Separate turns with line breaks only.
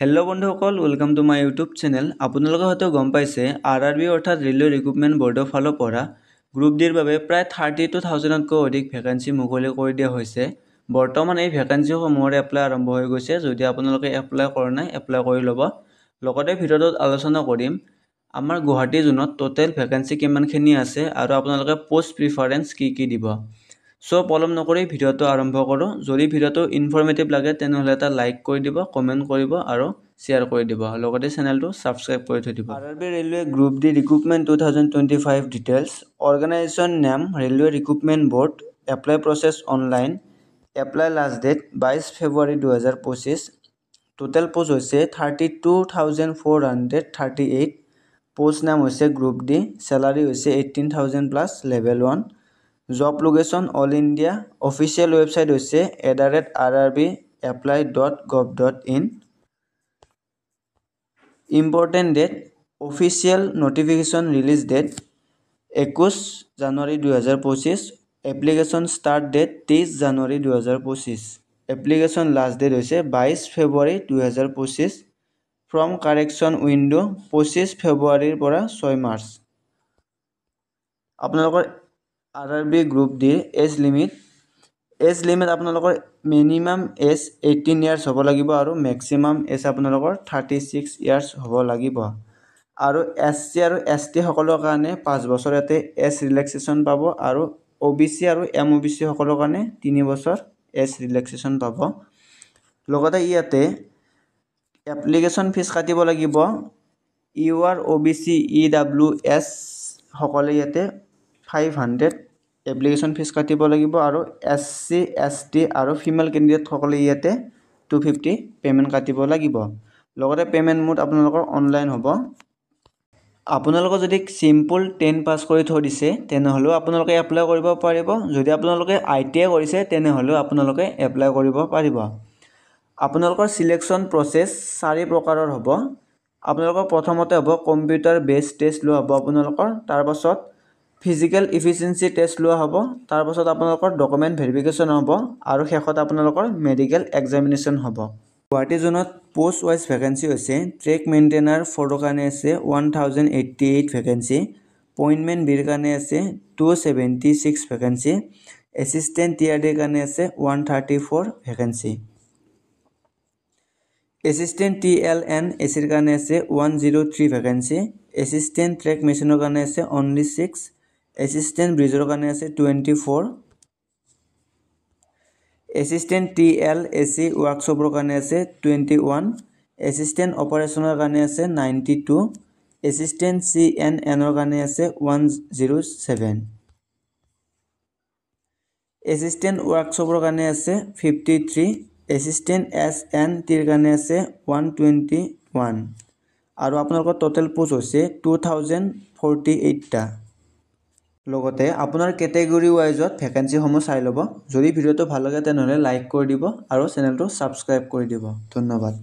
Hello' বন্ধুসকল, welcome to my YouTube channel. আপোনালোকে হয়তো গম পাইছে আৰআৰবি অৰ্থাৎ ৰেলৱে ৰিক্ৰুটমেণ্ট বৰ্ডৰ ফালৰ পৰা গ্ৰুপ ডিৰ বাবে প্ৰায় 32,000তকৈ অধিক ভেকেঞ্চি মুকলি কৰি দিয়া হৈছে। বৰ্তমান এই ভেকেঞ্চিসমূহৰ এপ্লাই আৰম্ভ হৈ গৈছে। যদি আপোনালোকে এপ্লাই কৰা নাই, এপ্লাই কৰি ল'ব। লগতে ভিডিঅ'টোত আলোচনা কৰিম আমাৰ গুৱাহাটী জোনত টোটেল ভেকেঞ্চি কিমানখিনি আছে আৰু আপোনালোকে পোষ্ট প্ৰিফাৰেঞ্চ কি দিব। সো পলম নকৰি ভিডিঅ'টো আৰম্ভ কৰোঁ। যদি ভিডিঅ'টো ইনফৰ্মেটিভ লাগে তেনেহ'লে এটা লাইক কৰি দিব, কমেণ্ট কৰিব আৰু শ্বেয়াৰ কৰি দিব। লগতে চেনেলটো ছাবস্ক্ৰাইব কৰি থৈ দিব। RRB railway group D recruitment 2025 details. Organisation name railway recruitment board. Apply process online. Apply last date 22 February 2025। Total post হৈছে 32,438। পোষ্ট নাম হৈছে গ্ৰুপ ডি। চেলাৰী হৈছে 18,000+ level 1। Job location all India. Official website হৈছে @rrbapply.gov.in। Important date official notification release date 21 January 2025। Application start date 23 January 2025। Application last date হৈছে 22 February 2025। From correction window' 25 ফেব্ৰুৱাৰীৰ পৰা 6 March. আপোনালোকৰ RRB group ডিৰ as limit আপোনালোকৰ minimum as 18 years হ'ব লাগিব আৰু মেক্সিমাম এজ আপোনালোকৰ 36 ইয়াৰ্ছ হ'ব লাগিব। আৰু SC আৰু ST সকলৰ কাৰণে 5 বছৰ ইয়াতে এজ ৰিলেক্সেশ্যন পাব আৰু OBC আৰু MOBC সকলৰ কাৰণে 3 বছৰ এজ ৰিলেক্সেশ্যন পাব। লগতে ইয়াতে এপ্লিকেশ্যন ফিজ কাটিব লাগিব। UR OBC EWS সকলে ইয়াতে 500 এপ্লিকেশ্যন ফিজ কাটিব লাগিব আৰু SC ST আৰু ফিমেল কেণ্ডিডেট সকলে ইয়াতে 250 পে'মেণ্ট কাটিব লাগিব। লগতে পে'মেণ্ট মোড আপোনালোকৰ অনলাইন হ'ব। আপোনালোকে যদি চিম্পল 10 পাছ কৰি থৈ দিছে তেনেহ'লেও আপোনালোকে এপ্লাই কৰিব পাৰিব। যদি আপোনালোকে ITI কৰিছে তেনেহ'লেও আপোনালোকে এপ্লাই কৰিব পাৰিব। আপোনালোকৰ চিলেকশ্যন প্ৰচেছ 4 প্ৰকাৰৰ হ'ব। আপোনালোকৰ প্ৰথমতে হ'ব কম্পিউটাৰ বেছ টেষ্ট লোৱা হ'ব আপোনালোকৰ। তাৰপাছত ফিজিকেল ইফিচিয়েঞ্চি টেষ্ট লোৱা হ'ব। তাৰপাছত আপোনালোকৰ ডকুমেণ্ট ভেৰিফিকেশ্যন হ'ব আৰু শেষত আপোনালোকৰ মেডিকেল এক্সামিনেশ্যন হ'ব। গুৱাহাটী জোনত পোষ্ট ৱাইজ ভেকেঞ্চি হৈছে ট্ৰেক মেইনটেইনাৰ 4ৰ কাৰণে আছে 1088 ভেকেঞ্চি। পইণ্টমেণ্ট বিৰ কাৰণে আছে 276 ভেকেঞ্চি। এছিষ্টেণ্ট TRDৰ কাৰণে আছে 134 ভেকেঞ্চি। এছিষ্টেণ্ট TLN ACৰ কাৰণে আছে 103 ভেকেঞ্চি। এছিষ্টেণ্ট ট্ৰেক মেচিনৰ কাৰণে আছে only 6। এছিষ্টেণ্ট ব্ৰিজৰ কাৰণে আছে 24। এছিষ্টেণ্ট TLAC ৱৰ্কশ্বপৰ কাৰণে আছে 21। এছিষ্টেণ্ট অপাৰেশ্যনৰ কাৰণে আছে 92। এছিষ্টেণ্ট CNNৰ কাৰণে আছে 107। এছিষ্টেণ্ট ৱৰ্কশ্বপৰ কাৰণে আছে 53। এছিষ্টেণ্ট SNTৰ কাৰণে আছে 121। আৰু আপোনালোকৰ টোটেল পোষ্ট হৈছে 2048টা। লগতে আপোনাৰ কেটেগৰী ৱাইজত ভেকেঞ্চিসমূহ চাই ল'ব। যদি ভিডিঅ'টো ভাল লাগে তেনেহ'লে লাইক কৰি দিব আৰু চেনেলটো ছাবস্ক্ৰাইব কৰি দিব। ধন্যবাদ।